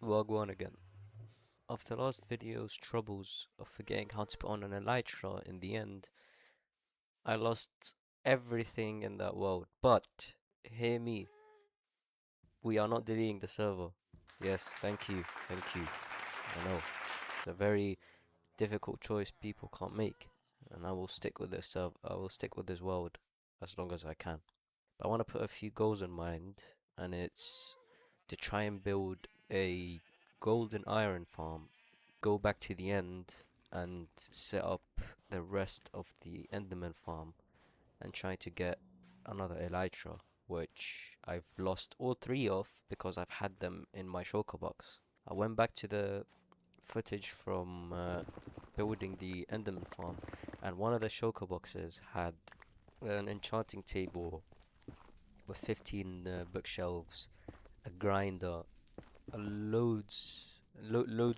Wagwan again. After last video's troubles of forgetting how to put on an elytra in the end, I lost everything in that world. But, hear me, we are not deleting the server. Yes, thank you, thank you. I know, it's a very difficult choice people can't make. And I will stick with this server, I will stick with this world as long as I can. But I want to put a few goals in mind, and it's to try and build a golden iron farm, go back to the end and set up the rest of the Enderman farm and try to get another Elytra, which I've lost all three of because I've had them in my shulker box. I went back to the footage from building the Enderman farm, and one of the shulker boxes had an enchanting table with 15 bookshelves, a grinder, loads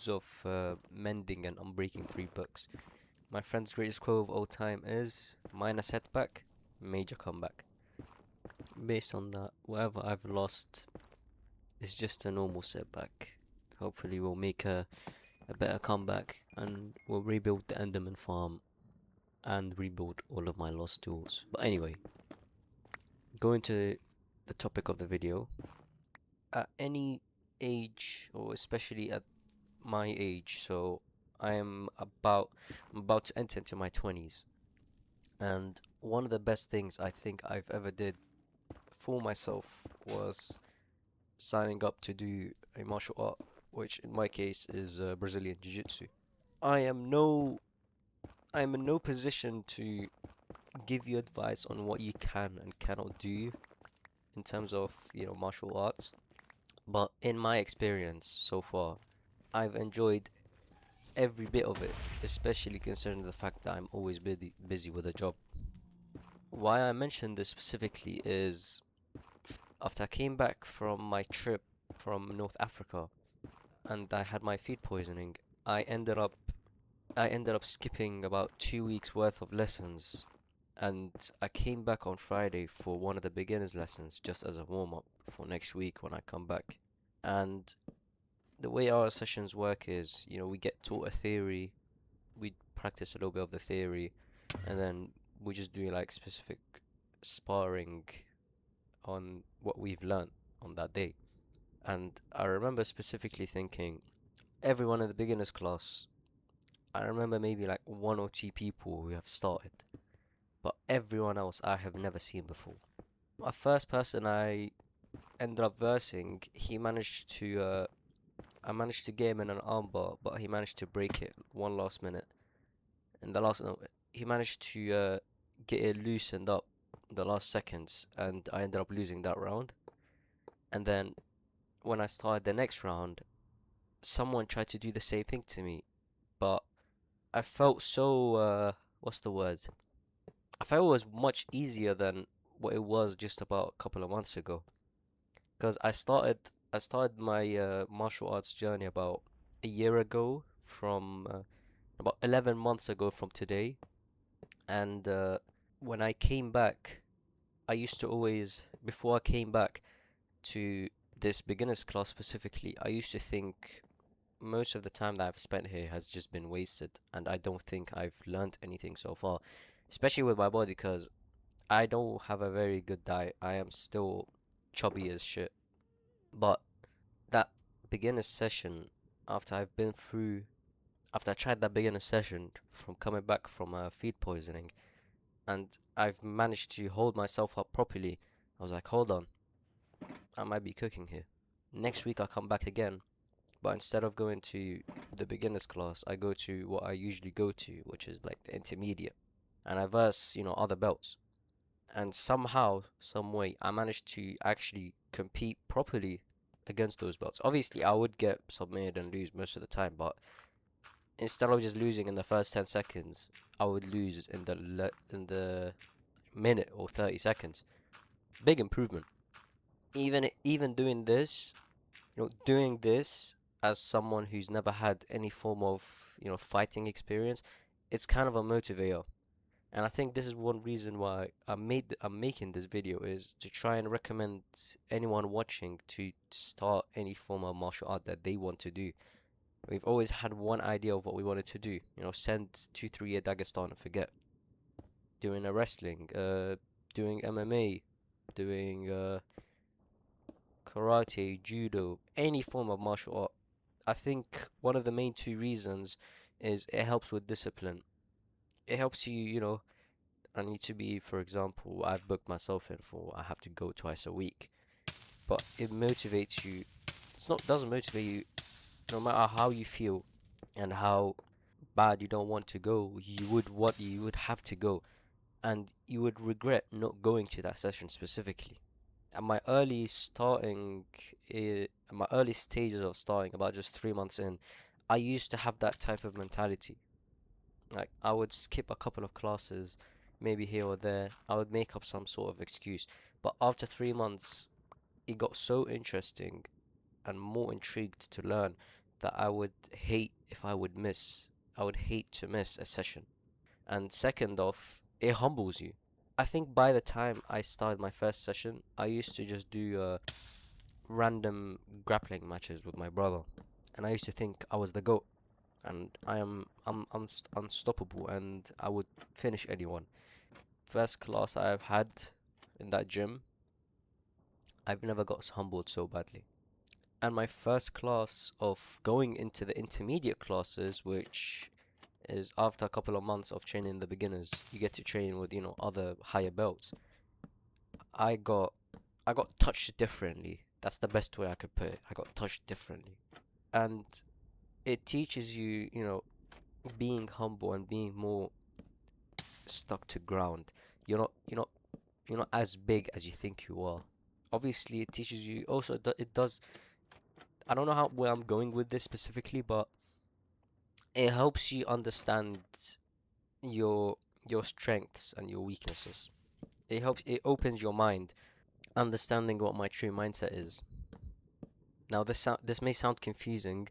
of mending and unbreaking 3 books. My friend's greatest quote of all time is minor setback, major comeback. Based on that, whatever I've lost is just a normal setback. Hopefully we'll make a better comeback and we'll rebuild the Enderman farm and rebuild all of my lost tools. But anyway, going to the topic of the video. At any age, or especially at my age, so I'm about to enter into my 20s, and one of the best things I think I've ever did for myself was signing up to do a martial art, which in my case is Brazilian Jiu-Jitsu. I am no I am in no position to give you advice on what you can and cannot do in terms of, martial arts, but in my experience so far, I've enjoyed every bit of it, especially considering the fact that I'm always busy with a job. Why I mentioned this specifically is after I came back from my trip from North Africa and I had my food poisoning, I ended up I ended up skipping about 2 weeks worth of lessons, and I came back on Friday for one of the beginners lessons just as a warm up for next week when I come back. And the way our sessions work is, we get taught a theory, we practice a little bit of the theory, and then we just do like specific sparring on what we've learnt on that day. And I remember specifically thinking, everyone in the beginners class, I remember maybe like 1 or 2 people who have started, but everyone else I have never seen before. My first person I ended up versing, I managed to get him in an armbar, but he managed to break it one last minute. In the last, no, he managed to get it loosened up the last seconds, and I ended up losing that round. And then when I started the next round, someone tried to do the same thing to me, but I felt so, what's the word? I felt it was much easier than what it was just about a couple of months ago. Because I started my martial arts journey about a year ago from about 11 months ago from today. And when I came back, I used to always, before I came back to this beginner's class specifically, I used to think most of the time that I've spent here has just been wasted, and I don't think I've learned anything so far, especially with my body, because I don't have a very good diet. I am still chubby as shit. But that beginner session, after I've been through, after I tried that beginner session from coming back from feed poisoning, and I've managed to hold myself up properly, I was like, hold on, I might be cooking here. Next week I come back again, but instead of going to the beginners class, I go to what I usually go to, which is like the intermediate, and I verse, other belts. And somehow, some way, I managed to actually compete properly against those belts. Obviously, I would get submitted and lose most of the time, but instead of just losing in the first 10 seconds, I would lose in the minute or 30 seconds. Big improvement. Even doing this as someone who's never had any form of, fighting experience, it's kind of a motivator. And I think this is one reason why I'm making this video, is to try and recommend anyone watching to start any form of martial art that they want to do. We've always had one idea of what we wanted to do. You know, send 2 3 year Dagestan and forget. Doing a wrestling, doing MMA, doing karate, judo, any form of martial art. I think one of the main two reasons is it helps with discipline. It helps you, you know, I need to be, for example, I've booked myself in for I have to go twice a week, but it motivates you. It's not doesn't motivate you no matter how you feel and how bad you don't want to go. You would have to go, and you would regret not going to that session specifically. At my early starting, at my early stages of starting, about just 3 months in, I used to have that type of mentality. Like I would skip a couple of classes, maybe here or there. I would make up some sort of excuse. But after 3 months, it got so interesting and more intrigued to learn that I would hate if I would miss. I would hate to miss a session. And second off, it humbles you. I think by the time I started my first session, I used to just do random grappling matches with my brother, and I used to think I was the goat, and I'm unstoppable, and I would finish anyone. First class I've had in that gym, I've never got humbled so badly. And my first class of going into the intermediate classes, which is after a couple of months of training the beginners, you get to train with, you know, other higher belts. I got I got touched differently. That's the best way I could put it. I got touched differently. And it teaches you, you know, being humble and being more stuck to ground. You're not as big as you think you are. Obviously, it teaches you also it does. I don't know how where I'm going with this specifically, but it helps you understand your your strengths and your weaknesses. It opens your mind, understanding what my true mindset is. Now this may sound confusing,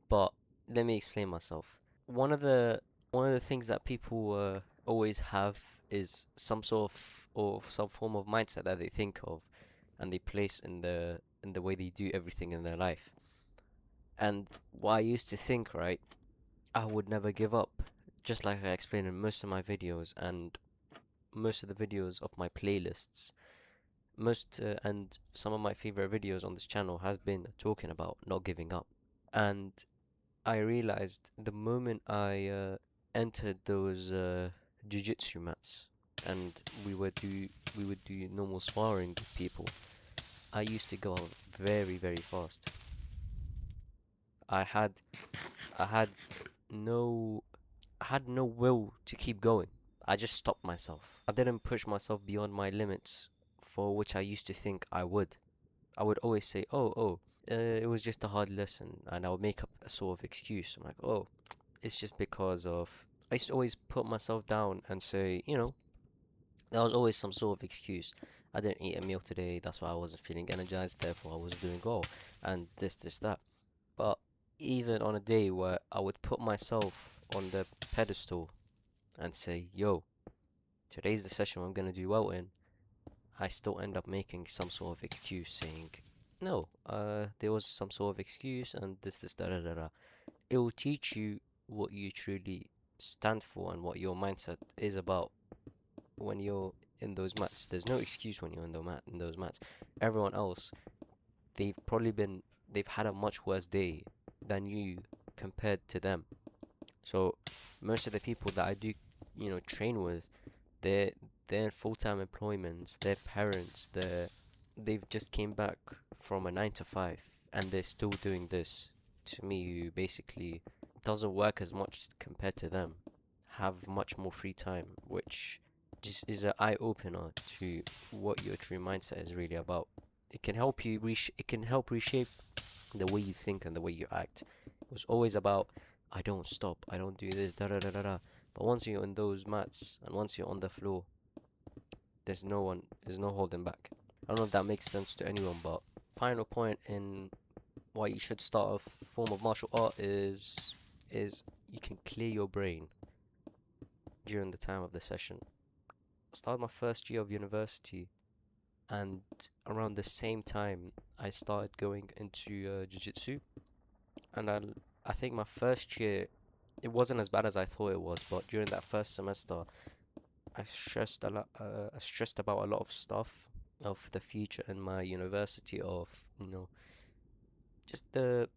but let me explain myself. One of the one of the things that people always have is some sort of or some form of mindset that they think of and they place in the way they do everything in their life. And what I used to think, right, I would never give up. Just like I explained in most of my videos and most of the videos of my playlists. Most and some of my favorite videos on this channel has been talking about not giving up. And I realized the moment I entered those jiu-jitsu mats and we would do normal sparring with people, I used to go out very fast. I had I had no I had no will to keep going. I just stopped myself. I didn't push myself beyond my limits for which I used to think I would. I would always say, it was just a hard lesson, and I would make up a sort of excuse. I'm like, oh, it's just because of. I used to always put myself down and say, you know, there was always some sort of excuse. I didn't eat a meal today, that's why I wasn't feeling energized, therefore I was doing well, and this, that. But even on a day where I would put myself on the pedestal and say, yo, today's the session I'm gonna do well in, I still end up making some sort of excuse saying, no, there was some sort of excuse and this, da da da da. It will teach you what you truly stand for and what your mindset is about when you're in those mats. There's no excuse when you're in those mats. Everyone else, they've probably been, they've had a much worse day than you compared to them. So most of the people that I do, you know, train with, they're they're in full-time employments. Their parents, they've just came back from a 9 to 5, and they're still doing this. To me, who basically doesn't work as much compared to them, have much more free time, which just is an eye opener to what your true mindset is really about. It can help you it can help reshape the way you think and the way you act. It was always about I don't stop, I don't do this, da da da da da. But once you're on those mats and once you're on the floor, there's no holding back. I don't know if that makes sense to anyone, but final point in why you should start a form of martial art is you can clear your brain. during the time of the session. I started my first year of university, and around the same time, I started going into jiu-jitsu. And I think my first year, it wasn't as bad as I thought it was, but during that first semester, I stressed a lot. I stressed about a lot of stuff of the future in my university, of just the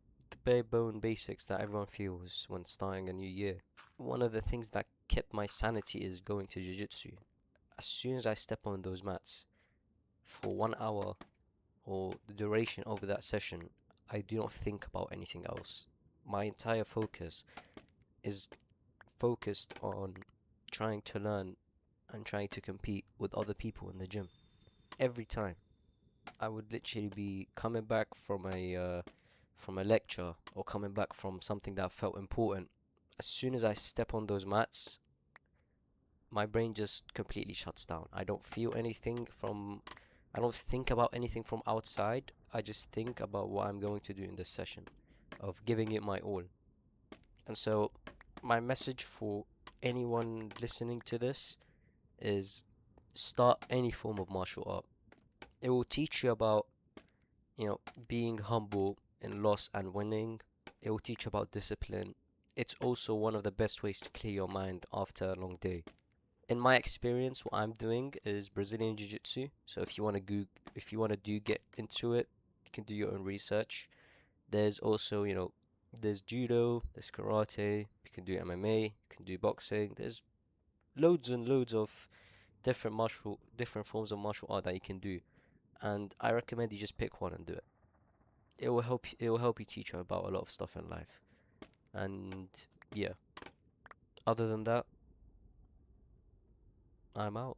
bare bone basics that everyone feels when starting a new year. One of the things that kept my sanity is going to jiu-jitsu. As soon as I step on those mats for 1 hour or the duration of that session, I do not think about anything else. My entire focus is focused on trying to learn and trying to compete with other people in the gym. Every time I would literally be coming back from a lecture or coming back from something that felt important. As soon as I step on those mats, my brain just completely shuts down. I don't think about anything from outside. I just think about what I'm going to do in this session, of giving it my all. And so, my message for anyone listening to this is start any form of martial art. It will teach you about, being humble in loss and winning. It will teach you about discipline. It's also one of the best ways to clear your mind after a long day. In my experience, what I'm doing is Brazilian Jiu Jitsu. So if you want to do get into it, you can do your own research. There's also, there's judo, there's karate, you can do MMA, you can do boxing. There's loads and loads of different forms of martial art that you can do. And I recommend you just pick one and do it. It will help you teach you about a lot of stuff in life. And yeah, other than that, I'm out.